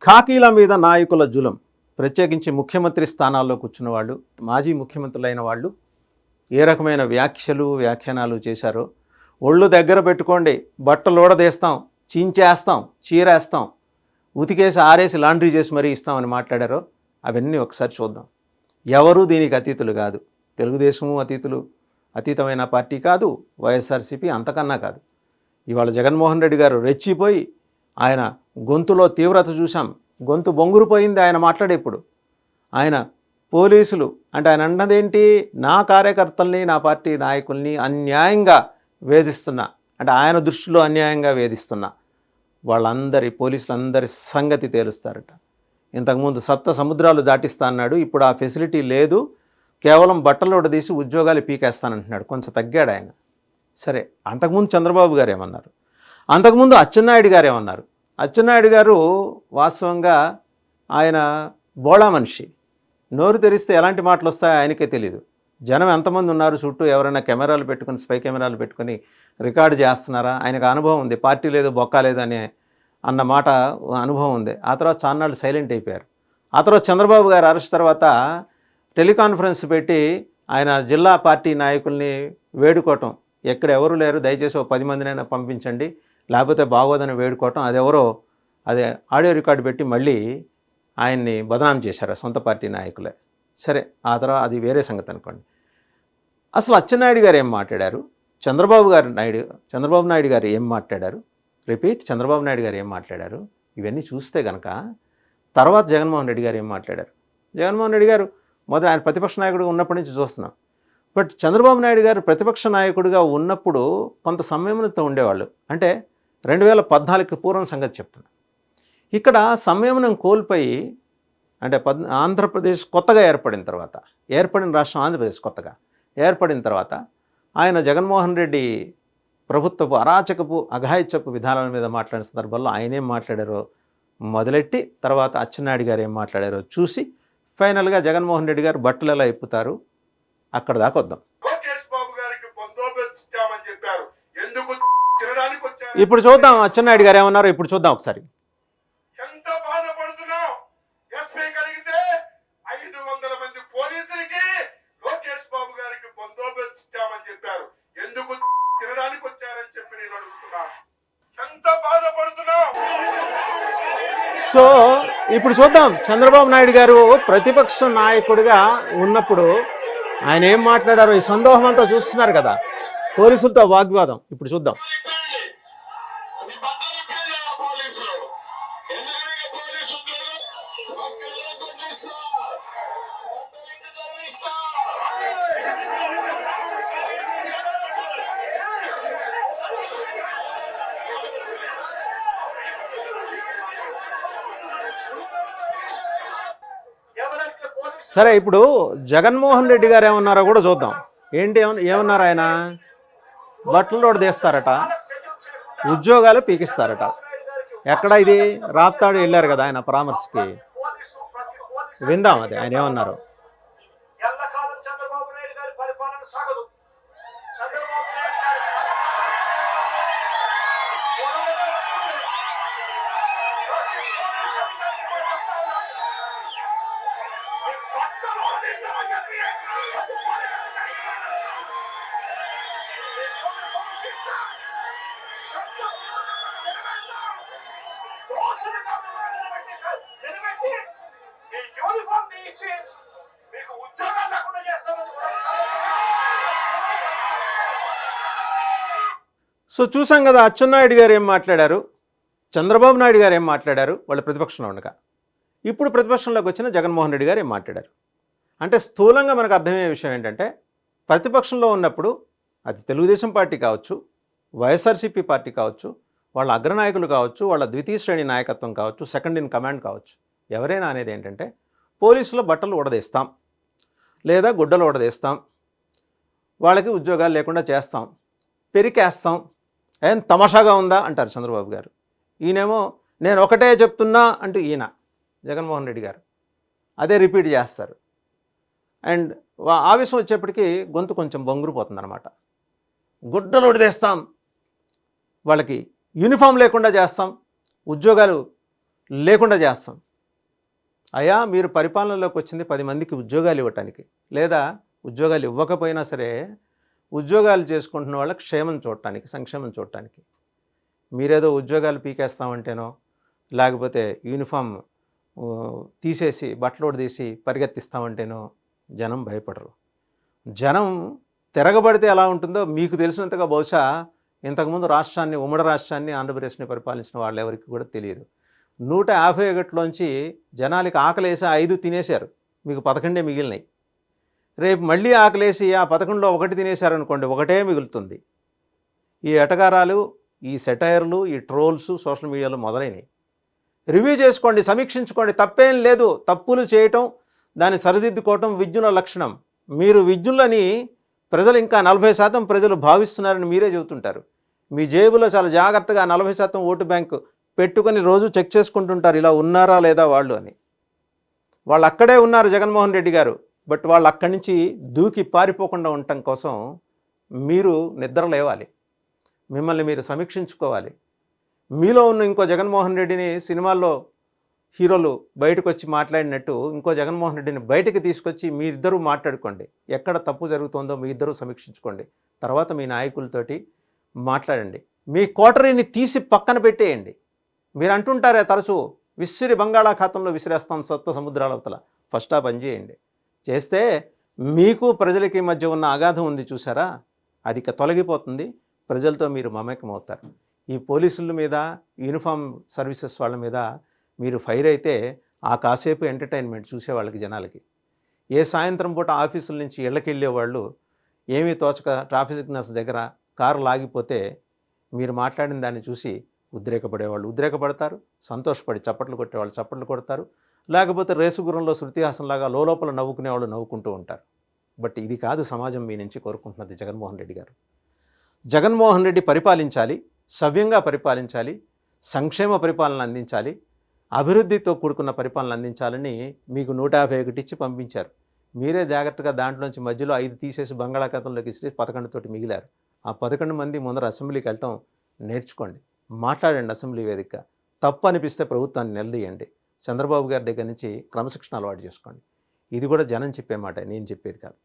ఖాకీల మీద నాయకుల జులం, ప్రత్యేకించి ముఖ్యమంత్రి స్థానాల్లో కూర్చున్న వాళ్ళు, మాజీ ముఖ్యమంత్రులైన వాళ్ళు ఏ రకమైన వ్యాఖ్యానాలు చేశారో ఒళ్ళు దగ్గర పెట్టుకోండి. బట్టలు ఊడదీస్తాం, చించేస్తాం, చీరేస్తాం, ఉతికేసి ఆరేసి లాండ్రీ చేసి మరీ ఇస్తామని మాట్లాడారో అవన్నీ ఒకసారి చూద్దాం. ఎవరూ దీనికి అతీతులు కాదు. తెలుగుదేశము అతీతమైన పార్టీ కాదు, వైఎస్ఆర్సీపీ అంతకన్నా కాదు. ఇవాళ జగన్మోహన్ రెడ్డి గారు రెచ్చిపోయి ఆయన గొంతులో తీవ్రత చూసాం. గొంతు బొంగురుపోయింది ఆయన మాట్లాడేప్పుడు. ఆయన పోలీసులు అంటే ఆయన అన్నదేంటి, నా కార్యకర్తల్ని నా పార్టీ నాయకుల్ని అన్యాయంగా వేధిస్తున్నా, అంటే ఆయన దృష్టిలో అన్యాయంగా వేధిస్తున్నా పోలీసులందరి సంగతి తేలుస్తారట. ఇంతకుముందు సప్త సముద్రాలు దాటిస్తా అన్నాడు, ఇప్పుడు ఆ ఫెసిలిటీ లేదు, కేవలం బట్టలు తీసి ఉద్యోగాలు పీకేస్తానంటున్నాడు. కొంచెం తగ్గాడు ఆయన. సరే, అంతకుముందు చంద్రబాబు గారు ఏమన్నారు, అంతకుముందు అచ్చెన్నాయుడు గారు ఏమన్నారు. అచ్చెన్నాయుడు గారు వాస్తవంగా ఆయన బోళా మనిషి, నోరు తెరిస్తే ఎలాంటి మాటలు వస్తాయో ఆయనకే తెలియదు. జనం ఎంతమంది ఉన్నారు చుట్టూ, ఎవరైనా కెమెరాలు పెట్టుకుని స్పై కెమెరాలు పెట్టుకుని రికార్డు చేస్తున్నారా, ఆయనకు అనుభవం ఉంది. పార్టీ లేదు బొక్క లేదు అన్న మాట అనుభవం ఉంది. ఆ తర్వాత చాన్నాళ్ళు సైలెంట్ అయిపోయారు. ఆ తర్వాత చంద్రబాబు గారు అరెస్ట్ తర్వాత టెలికాన్ఫరెన్స్ పెట్టి ఆయన జిల్లా పార్టీ నాయకుల్ని వేడుకోవటం, ఎక్కడ ఎవరు లేరు దయచేసి 10 మందినైనా పంపించండి లేకపోతే బాగోదని వేడుకోవటం, అదే ఆడియో రికార్డు పెట్టి మళ్ళీ ఆయన్ని బదనాం చేశారు సొంత పార్టీ నాయకులే. సరే, ఆ తర్వాత అది వేరే సంగతి అనుకోండి. అసలు అచ్చెన్నాయుడు గారు ఏం మాట్లాడారు, చంద్రబాబు నాయుడు గారు ఏం మాట్లాడారు, చంద్రబాబు నాయుడు గారు ఏం మాట్లాడారు, ఇవన్నీ చూస్తే కనుక తర్వాత జగన్మోహన్ రెడ్డి గారు ఏం మాట్లాడారు. జగన్మోహన్ రెడ్డి గారు మొదలు ఆయన ప్రతిపక్ష నాయకుడిగా ఉన్నప్పటి నుంచి చూస్తున్నాం. బట్ చంద్రబాబు నాయుడు గారు ప్రతిపక్ష నాయకుడిగా ఉన్నప్పుడు కొంత సంయమనంతో ఉండేవాళ్ళు. అంటే 2014కి పూర్వం సంగతి చెప్తున్నా. ఇక్కడ సంయమనం కోల్పోయి, అంటే ఆంధ్రప్రదేశ్ కొత్తగా ఏర్పడిన రాష్ట్రం ఆంధ్రప్రదేశ్ కొత్తగా ఏర్పడిన తర్వాత ఆయన జగన్మోహన్ రెడ్డి ప్రభుత్వపు అరాచకపు అఘాయిత్యపు విధానాల మీద మాట్లాడిన సందర్భంలో ఆయన ఏం మాట్లాడారో మొదలెట్టి, తర్వాత అచ్చెన్నాయుడు గారు ఏం మాట్లాడారో చూసి ఫైనల్గా జగన్మోహన్ రెడ్డి గారు బట్టలు ఎలా ఇప్పుతారు అక్కడ దాకా వద్దాం. ఇప్పుడు చూద్దాం అచ్చెన్నాయుడు గారు ఏమన్నారు, ఇప్పుడు చూద్దాం ఒకసారి. ఎంత బాధపడుతున్నావు, ఎస్పీ కలిగితే 500 మంది పోలీసులకి లోకేష్ బాబు గారికి బందోబస్తు ఇచ్చామని చెప్పారు, ఎందుకు తినడానికి వచ్చారని చెప్పి నేను అడుగుతున్నా. ఎంత బాధపడుతున్నావు. సో ఇప్పుడు చూద్దాం చంద్రబాబు నాయుడు గారు ప్రతిపక్ష నాయకుడిగా ఉన్నప్పుడు ఆయన ఏం మాట్లాడారో. ఈ సందోహం అంతా చూస్తున్నారు కదా, పోలీసులతో వాగ్వాదం. ఇప్పుడు చూద్దాం. సరే, ఇప్పుడు జగన్మోహన్ రెడ్డి గారు ఏమన్నారో కూడా చూద్దాం. ఏమన్నారు ఆయన, బట్టలు తీస్తారట, ఉద్యోగాలు పీకిస్తారట. ఎక్కడ ఇది, రాప్తాడు వెళ్ళారు కదా ఆయన పరామర్శకి, విందాం అది ఆయన ఏమన్నారు. సో చూసాం కదా అచ్చెన్నాయుడు గారు ఏం మాట్లాడారు, చంద్రబాబు నాయుడు గారు ఏం మాట్లాడారు వాళ్ళు ప్రతిపక్షంలో ఉండగా. ఇప్పుడు ప్రతిపక్షంలోకి వచ్చిన జగన్మోహన్ రెడ్డి గారు ఏం మాట్లాడారు. అంటే స్థూలంగా మనకు అర్థమయ్యే విషయం ఏంటంటే, ప్రతిపక్షంలో ఉన్నప్పుడు అది తెలుగుదేశం పార్టీ కావచ్చు, వైఎస్ఆర్సీపీ పార్టీ కావచ్చు, వాళ్ళ అగ్రనాయకులు కావచ్చు, వాళ్ళ ద్వితీయ శ్రేణి నాయకత్వం కావచ్చు, సెకండ్ ఇన్ కమాండ్ కావచ్చు, ఎవరైనా అనేది ఏంటంటే పోలీసుల బట్టలు ఊడదీస్తాం లేదా గుడ్డలు ఊడదీస్తాం, వాళ్ళకి ఉద్యోగాలు లేకుండా చేస్తాం, పెరికేస్తాం. ఏం తమాషాగా ఉందా అంటారు చంద్రబాబు గారు. ఈయనేమో నేను ఒకటే చెప్తున్నా అంటూ ఈయన జగన్మోహన్ రెడ్డి గారు అదే రిపీట్ చేస్తారు. అండ్ ఆవేశం వచ్చేప్పటికీ గొంతు కొంచెం బొంగురుపోతుంది అనమాట. గుడ్డలు ఉడిదేస్తాం, వాళ్ళకి యూనిఫామ్ లేకుండా చేస్తాం, ఉద్యోగాలు లేకుండా చేస్తాం. అయ్యా మీరు పరిపాలనలోకి వచ్చింది 10 మందికి ఉద్యోగాలు ఇవ్వటానికి, లేదా ఉద్యోగాలు ఇవ్వకపోయినా సరే ఉద్యోగాలు చేసుకుంటున్న వాళ్ళకి క్షేమం చూడటానికి, సంక్షేమం చూడటానికి. మీరేదో ఉద్యోగాలు పీకేస్తామంటేనో, లేకపోతే యూనిఫామ్ తీసేసి బట్టలోడు తీసి పరిగెత్తిస్తామంటేనో జనం భయపడరు. జనం తిరగబడితే ఎలా ఉంటుందో మీకు తెలిసినంతగా బహుశా ఇంతకుముందు రాష్ట్రాన్ని, ఉమ్మడి రాష్ట్రాన్ని, ఆంధ్రప్రదేశ్ని పరిపాలించిన వాళ్ళు ఎవరికి కూడా తెలియదు. 151లోంచి జనాలకి ఆకలేసి 5 తినేశారు, మీకు 11 మిగిలినాయి. రేపు మళ్ళీ ఆకలేసి ఆ 11లో 1 తినేశారనుకోండి, 1 మిగులుతుంది. ఈ ఎటకారాలు, ఈ సెటైర్లు, ఈ ట్రోల్స్ సోషల్ మీడియాలో మొదలైనవి. రివ్యూ చేసుకోండి, సమీక్షించుకోండి, తప్పేం లేదు. తప్పులు చేయటం, దాన్ని సరిదిద్దుకోవటం విజ్ఞుల లక్షణం. మీరు విజ్ఞులని ప్రజలు ఇంకా 40% ప్రజలు భావిస్తున్నారని మీరే చెబుతుంటారు. మీ జేబులో చాలా జాగ్రత్తగా 40% ఓటు బ్యాంకు పెట్టుకొని రోజు చెక్ చేసుకుంటుంటారు, ఇలా ఉన్నారా లేదా వాళ్ళు అని. వాళ్ళు అక్కడే ఉన్నారు జగన్మోహన్ రెడ్డి గారు. బట్ వాళ్ళు అక్కడి నుంచి దూకి పారిపోకుండా ఉండటం కోసం మీరు నిద్ర లేవాలి, మిమ్మల్ని మీరు సమీక్షించుకోవాలి. మీలో ఉన్న ఇంకో జగన్మోహన్ రెడ్డిని సినిమాల్లో హీరోలు బయటకు వచ్చి మాట్లాడినట్టు ఇంకో జగన్మోహన్ రెడ్డిని బయటకు తీసుకొచ్చి మీ ఇద్దరూ మాట్లాడుకోండి. ఎక్కడ తప్పు జరుగుతుందో మీ ఇద్దరూ సమీక్షించుకోండి. తర్వాత మీ నాయకులతోటి మాట్లాడండి. మీ కోటరీని తీసి పక్కన పెట్టేయండి. మీరు అంటుంటారే తరచూ, విసిరి బంగాళాఖాతంలో విసిరేస్తాం సప్త సముద్రాల అవతల. ఫస్ట్ ఆ పని చేయండి. చేస్తే మీకు ప్రజలకి మధ్య ఉన్న అగాధం ఉంది చూసారా, అది ఇక తొలగిపోతుంది. ప్రజలతో మీరు మమేకమవుతారు. ఈ పోలీసుల మీద, యూనిఫామ్ సర్వీసెస్ వాళ్ళ మీద మీరు ఫైర్ అయితే ఆ కాసేపు ఎంటర్టైన్మెంట్ చూసేవాళ్ళకి, జనాలకి. ఏ సాయంత్రం పూట ఆఫీసుల నుంచి ఇళ్ళకి వెళ్ళేవాళ్ళు ఏమీ తోచక ట్రాఫిక్ సిగ్నల్స్ దగ్గర కారు లాగిపోతే మీరు మాట్లాడిన దాన్ని చూసి ఉద్రేకపడేవాళ్ళు ఉద్రేకపడతారు, సంతోషపడి చప్పట్లు కొట్టేవాళ్ళు చప్పట్లు కొడతారు, లేకపోతే రేసుగురంలో శృతిహాసంలాగా లోపల నవ్వుకునేవాళ్ళు నవ్వుకుంటూ ఉంటారు. బట్ ఇది కాదు సమాజం మీ నుంచి కోరుకుంటున్నది. జగన్మోహన్ రెడ్డి గారు, జగన్మోహన్ రెడ్డి పరిపాలించాలి, సవ్యంగా పరిపాలించాలి, సంక్షేమ పరిపాలన అందించాలి, అభివృద్ధితో కూడుకున్న పరిపాలన అందించాలని మీకు 151 ఇచ్చి పంపించారు. మీరే జాగ్రత్తగా దాంట్లోంచి మధ్యలో 5 తీసేసి బంగాళాఖాతంలోకి ఇచ్చి 11 తోటి మిగిలారు. ఆ 11 మంది ముందర అసెంబ్లీకి వెళ్ళటం నేర్చుకోండి, మాట్లాడండి అసెంబ్లీ వేదికగా. తప్పు అనిపిస్తే ప్రభుత్వాన్ని నిలదీయండి. చంద్రబాబు గారి దగ్గర నుంచి క్రమశిక్షణ అలవాటు చేసుకోండి. ఇది కూడా జనం చెప్పే మాట, నేను చెప్పేది కాదు.